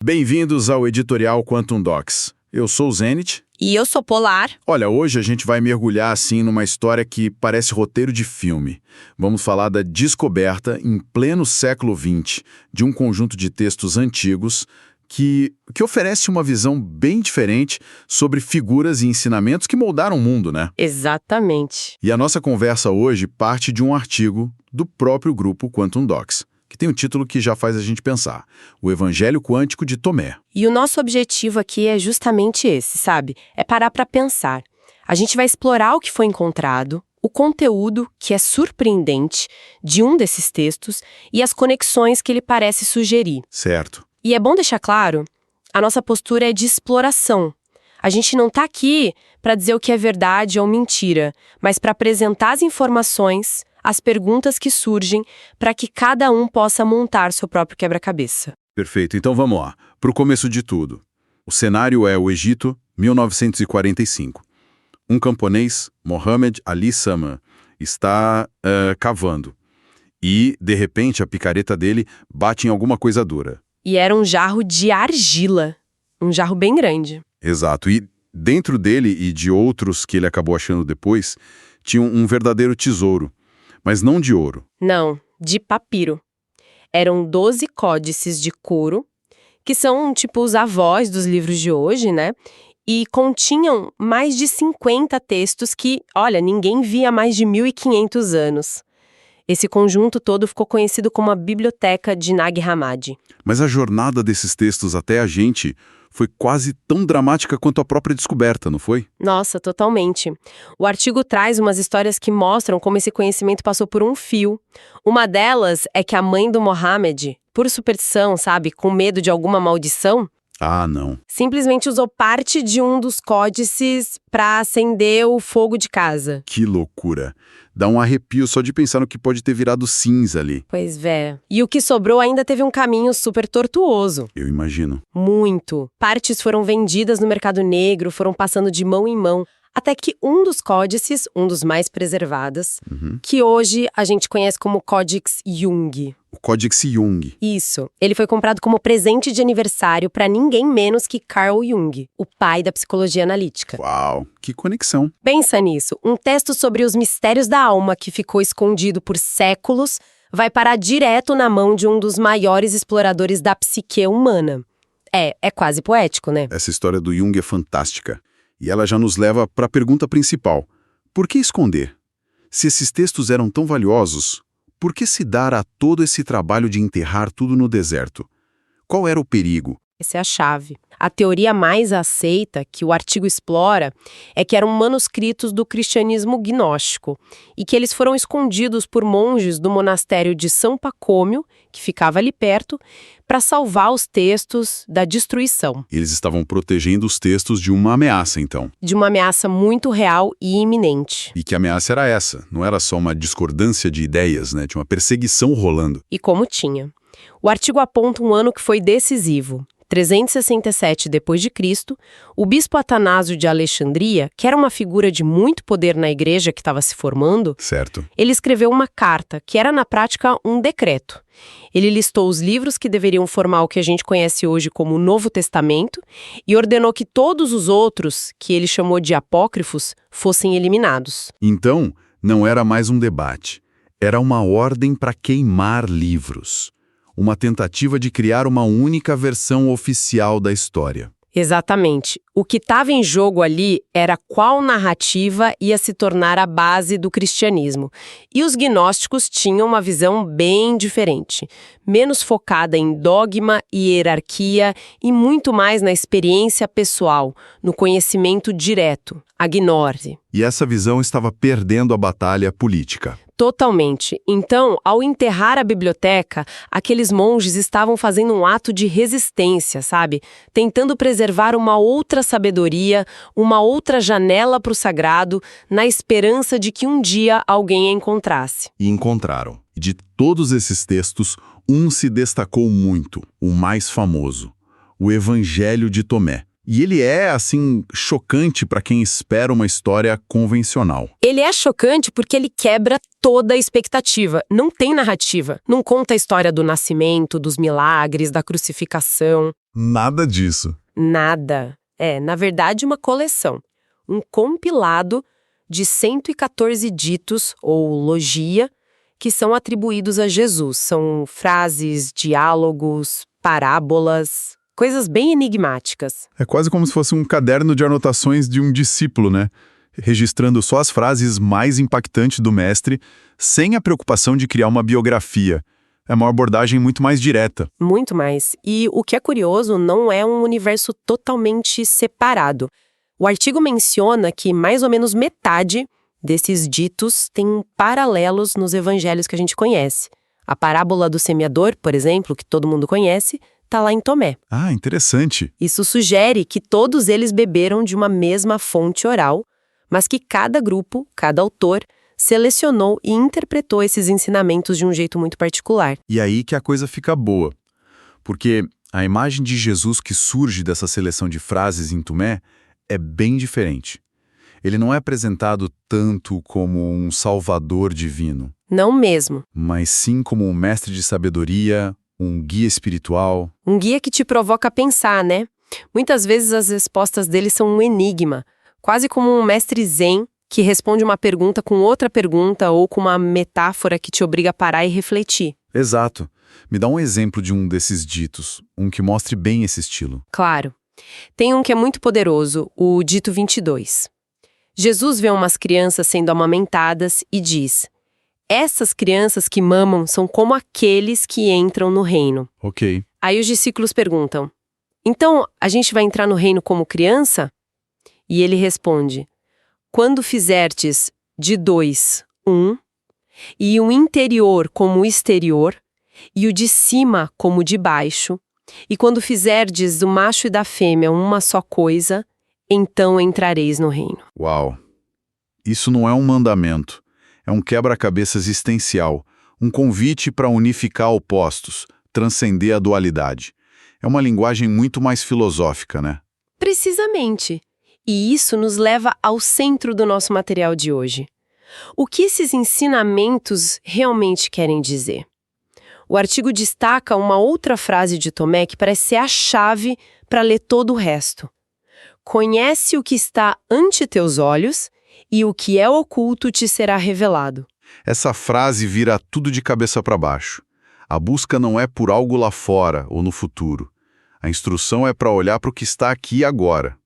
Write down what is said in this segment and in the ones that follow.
Bem-vindos ao editorial Quantum Docs. Eu sou o Zenit. E eu sou Polar. Olha, hoje a gente vai mergulhar assim numa história que parece roteiro de filme. Vamos falar da descoberta, em pleno século XX, de um conjunto de textos antigos que oferece uma visão bem diferente sobre figuras e ensinamentos que moldaram o mundo, né? Exatamente. E a nossa conversa hoje parte de um artigo do próprio grupo Quantum Docs, que tem um título que já faz a gente pensar: O Evangelho Quântico de Tomé. E o nosso objetivo aqui é justamente esse, sabe? É parar para pensar. A gente vai explorar o que foi encontrado, o conteúdo, que é surpreendente, de um desses textos e as conexões que ele parece sugerir. Certo. E é bom deixar claro, a nossa postura é de exploração. A gente não está aqui para dizer o que é verdade ou mentira, mas para apresentar as informações, as perguntas que surgem, para que cada um possa montar seu próprio quebra-cabeça. Perfeito. Então vamos lá. Para o começo de tudo. O cenário é o Egito, 1945. Um camponês, Mohamed Ali Sama, está cavando. E, de repente, a picareta dele bate em alguma coisa dura. E era um jarro de argila, um jarro bem grande. Exato. E dentro dele e de outros que ele acabou achando depois, tinha um verdadeiro tesouro. Mas não de ouro. Não, de papiro. Eram 12 códices de couro, que são tipo os avós dos livros de hoje, né? E continham mais de 50 textos que, olha, ninguém via há mais de 1.500 anos. Esse conjunto todo ficou conhecido como a Biblioteca de Nag Hammadi. Mas a jornada desses textos até a gente foi quase tão dramática quanto a própria descoberta, não foi? Nossa, totalmente. O artigo traz umas histórias que mostram como esse conhecimento passou por um fio. Uma delas é que a mãe do Mohammed, por superstição, sabe, com medo de alguma maldição, Ah, não. simplesmente usou parte de um dos códices para acender o fogo de casa. Que loucura. Dá um arrepio só de pensar no que pode ter virado cinza ali. Pois é. E o que sobrou ainda teve um caminho super tortuoso. Eu imagino. Muito. Partes foram vendidas no mercado negro, foram passando de mão em mão, até que um dos códices, um dos mais preservados, que hoje a gente conhece como Códex Jung. O Códex Jung. Isso. Ele foi comprado como presente de aniversário para ninguém menos que Carl Jung, o pai da psicologia analítica. Uau, que conexão. Pensa nisso. Um texto sobre os mistérios da alma que ficou escondido por séculos vai parar direto na mão de um dos maiores exploradores da psique humana. É quase poético, né? Essa história do Jung é fantástica. E ela já nos leva para a pergunta principal. Por que esconder? Se esses textos eram tão valiosos, por que se dar a todo esse trabalho de enterrar tudo no deserto? Qual era o perigo? Essa é a chave. A teoria mais aceita, que o artigo explora, é que eram manuscritos do cristianismo gnóstico e que eles foram escondidos por monges do monastério de São Pacômio, que ficava ali perto, para salvar os textos da destruição. Eles estavam protegendo os textos de uma ameaça, então. De uma ameaça muito real e iminente. E que ameaça era essa? Não era só uma discordância de ideias, né? Tinha uma perseguição rolando. E como tinha. O artigo aponta um ano que foi decisivo. 367 d.C., o bispo Atanásio de Alexandria, que era uma figura de muito poder na igreja que estava se formando, Certo. ele escreveu uma carta, que era na prática um decreto. Ele listou os livros que deveriam formar o que a gente conhece hoje como o Novo Testamento e ordenou que todos os outros, que ele chamou de apócrifos, fossem eliminados. Então, não era mais um debate. Era uma ordem para queimar livros. Uma tentativa de criar uma única versão oficial da história. Exatamente. O que estava em jogo ali era qual narrativa ia se tornar a base do cristianismo. E os gnósticos tinham uma visão bem diferente, menos focada em dogma e hierarquia e muito mais na experiência pessoal, no conhecimento direto, a gnose. E essa visão estava perdendo a batalha política. Totalmente. Então, ao enterrar a biblioteca, aqueles monges estavam fazendo um ato de resistência, sabe? Tentando preservar uma outra sabedoria, uma outra janela para o sagrado, na esperança de que um dia alguém a encontrasse. E encontraram. De todos esses textos, um se destacou muito, o mais famoso, o Evangelho de Tomé. E ele é, assim, chocante para quem espera uma história convencional. Ele é chocante porque ele quebra toda a expectativa. Não tem narrativa. Não conta a história do nascimento, dos milagres, da crucificação. Nada disso. Nada. É, na verdade, uma coleção. Um compilado de 114 ditos, ou logia, que são atribuídos a Jesus. São frases, diálogos, parábolas, coisas bem enigmáticas. É quase como se fosse um caderno de anotações de um discípulo, né? Registrando só as frases mais impactantes do mestre, sem a preocupação de criar uma biografia. É uma abordagem muito mais direta. Muito mais. E o que é curioso, não é um universo totalmente separado. O artigo menciona que mais ou menos metade desses ditos tem paralelos nos evangelhos que a gente conhece. A parábola do semeador, por exemplo, que todo mundo conhece, está lá em Tomé. Ah, interessante. Isso sugere que todos eles beberam de uma mesma fonte oral, mas que cada grupo, cada autor, selecionou e interpretou esses ensinamentos de um jeito muito particular. E aí que a coisa fica boa. Porque a imagem de Jesus que surge dessa seleção de frases em Tomé é bem diferente. Ele não é apresentado tanto como um salvador divino. Não mesmo. Mas sim como um mestre de sabedoria, um guia espiritual. Um guia que te provoca a pensar, né? Muitas vezes as respostas dele são um enigma, quase como um mestre zen que responde uma pergunta com outra pergunta ou com uma metáfora que te obriga a parar e refletir. Exato. Me dá um exemplo de um desses ditos, um que mostre bem esse estilo. Claro. Tem um que é muito poderoso, o dito 22. Jesus vê umas crianças sendo amamentadas e diz: essas crianças que mamam são como aqueles que entram no reino. Ok. Aí os discípulos perguntam: então a gente vai entrar no reino como criança? E ele responde: quando fizerdes de 2, 1, e o interior como o exterior, e o de cima como o de baixo, e quando fizerdes do macho e da fêmea uma só coisa, então entrareis no reino. Uau! Isso não é um mandamento. É um quebra-cabeça existencial, um convite para unificar opostos, transcender a dualidade. É uma linguagem muito mais filosófica, né? Precisamente. E isso nos leva ao centro do nosso material de hoje. O que esses ensinamentos realmente querem dizer? O artigo destaca uma outra frase de Tomé que parece ser a chave para ler todo o resto. Conhece o que está ante teus olhos e o que é oculto te será revelado. Essa frase vira tudo de cabeça para baixo. A busca não é por algo lá fora ou no futuro. A instrução é para olhar para o que está aqui e agora.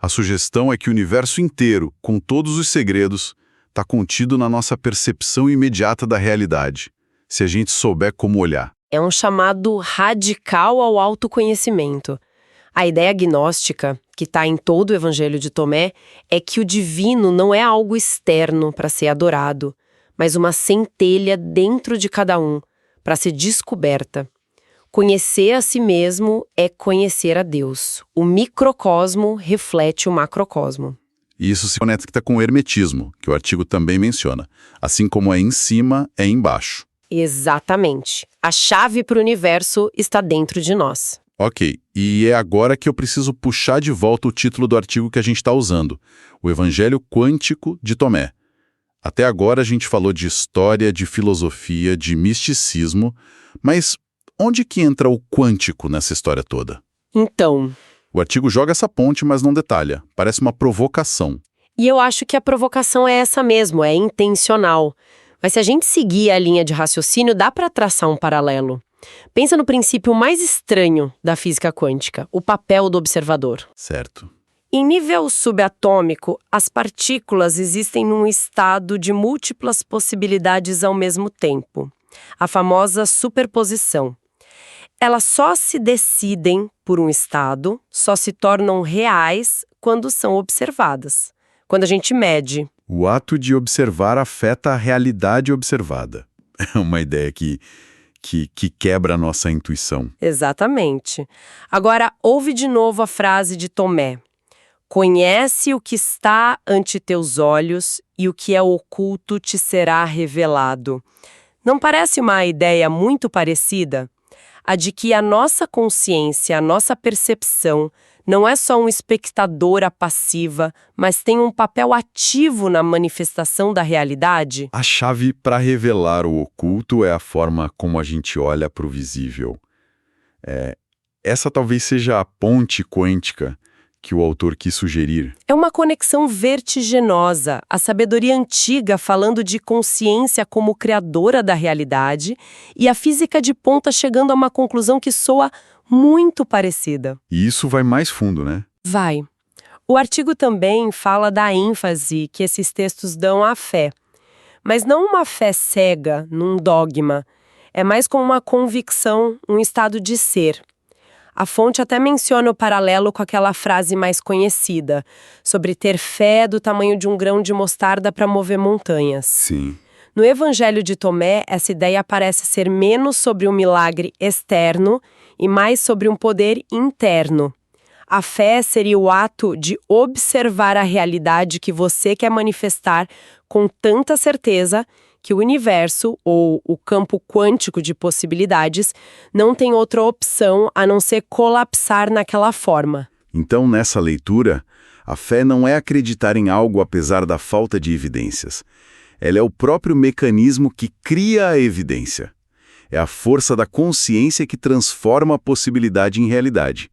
A sugestão é que o universo inteiro, com todos os segredos, está contido na nossa percepção imediata da realidade, se a gente souber como olhar. É um chamado radical ao autoconhecimento. A ideia gnóstica, que está em todo o Evangelho de Tomé, é que o divino não é algo externo para ser adorado, mas uma centelha dentro de cada um, para ser descoberta. Conhecer a si mesmo é conhecer a Deus. O microcosmo reflete o macrocosmo. E isso se conecta com o hermetismo, que o artigo também menciona. Assim como é em cima, é embaixo. Exatamente. A chave para o universo está dentro de nós. Ok, e é agora que eu preciso puxar de volta o título do artigo que a gente está usando, o Evangelho Quântico de Tomé. Até agora a gente falou de história, de filosofia, de misticismo, mas onde que entra o quântico nessa história toda? Então, O artigo joga essa ponte, mas não detalha. Parece uma provocação. e eu acho que a provocação é essa mesmo, é intencional. Mas se a gente seguir a linha de raciocínio, dá para traçar um paralelo. Pensa no princípio mais estranho da física quântica, o papel do observador. Certo. Em nível subatômico, as partículas existem num estado de múltiplas possibilidades ao mesmo tempo, a famosa superposição. Elas só se decidem por um estado, só se tornam reais quando são observadas, quando a gente mede. O ato de observar afeta a realidade observada. É uma ideia que quebra a nossa intuição. Exatamente. Agora, ouve de novo a frase de Tomé. Conhece o que está ante teus olhos e o que é oculto te será revelado. Não parece uma ideia muito parecida? A de que a nossa consciência, a nossa percepção, não é só um espectadora passiva, mas tem um papel ativo na manifestação da realidade? A chave para revelar o oculto é a forma como a gente olha para o visível. Essa talvez seja a ponte quântica que o autor quis sugerir. É uma conexão vertiginosa, a sabedoria antiga falando de consciência como criadora da realidade e a física de ponta chegando a uma conclusão que soa muito parecida. E isso vai mais fundo, né? Vai. O artigo também fala da ênfase que esses textos dão à fé. Mas não uma fé cega, num dogma. É mais como uma convicção, um estado de ser. A fonte até menciona o paralelo com aquela frase mais conhecida, sobre ter fé do tamanho de um grão de mostarda para mover montanhas. Sim. No Evangelho de Tomé, essa ideia parece ser menos sobre um milagre externo e mais sobre um poder interno. A fé seria o ato de observar a realidade que você quer manifestar com tanta certeza que o universo, ou o campo quântico de possibilidades, não tem outra opção a não ser colapsar naquela forma. Então, nessa leitura, a fé não é acreditar em algo apesar da falta de evidências. Ela é o próprio mecanismo que cria a evidência. É a força da consciência que transforma a possibilidade em realidade.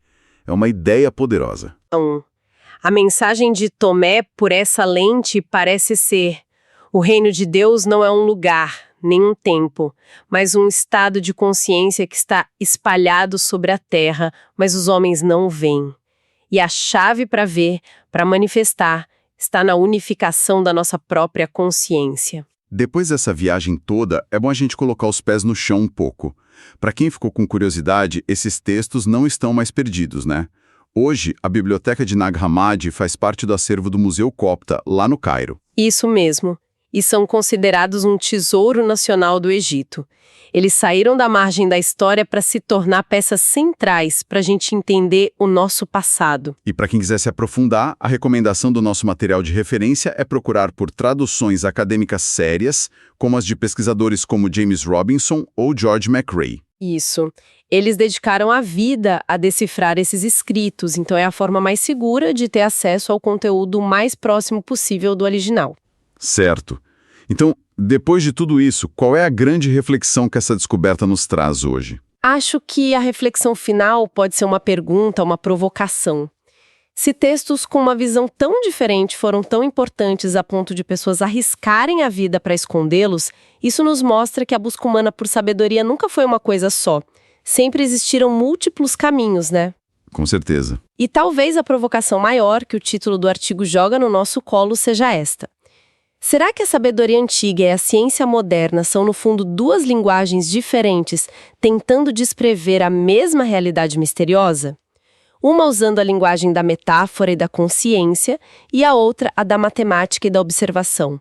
É uma ideia poderosa. Então, a mensagem de Tomé por essa lente parece ser: o reino de Deus não é um lugar, nem um tempo, mas um estado de consciência que está espalhado sobre a terra, mas os homens não o veem. E a chave para ver, para manifestar, está na unificação da nossa própria consciência. Depois dessa viagem toda, é bom a gente colocar os pés no chão um pouco. Para quem ficou com curiosidade, esses textos não estão mais perdidos, né? Hoje, a Biblioteca de Nag Hammadi faz parte do acervo do Museu Copta, lá no Cairo. Isso mesmo. E são considerados um tesouro nacional do Egito. Eles saíram da margem da história para se tornar peças centrais para a gente entender o nosso passado. E para quem quiser se aprofundar, a recomendação do nosso material de referência é procurar por traduções acadêmicas sérias, como as de pesquisadores como James Robinson ou George McRae. Isso. Eles dedicaram a vida a decifrar esses escritos, então é a forma mais segura de ter acesso ao conteúdo o mais próximo possível do original. Certo. Então, depois de tudo isso, qual é a grande reflexão que essa descoberta nos traz hoje? Acho que a reflexão final pode ser uma pergunta, uma provocação. Se textos com uma visão tão diferente foram tão importantes a ponto de pessoas arriscarem a vida para escondê-los, isso nos mostra que a busca humana por sabedoria nunca foi uma coisa só. Sempre existiram múltiplos caminhos, né? Com certeza. E talvez a provocação maior que o título do artigo joga no nosso colo seja esta. Será que a sabedoria antiga e a ciência moderna são, no fundo, duas linguagens diferentes tentando descrever a mesma realidade misteriosa? Uma usando a linguagem da metáfora e da consciência e a outra a da matemática e da observação.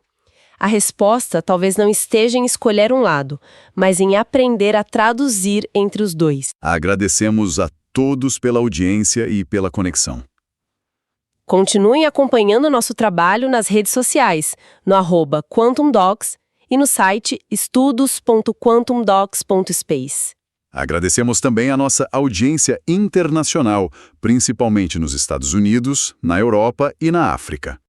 A resposta talvez não esteja em escolher um lado, mas em aprender a traduzir entre os dois. Agradecemos a todos pela audiência e pela conexão. Continuem acompanhando nosso trabalho nas redes sociais, no @QuantumDocs e no site estudos.quantumdocs.space. Agradecemos também a nossa audiência internacional, principalmente nos Estados Unidos, na Europa e na África.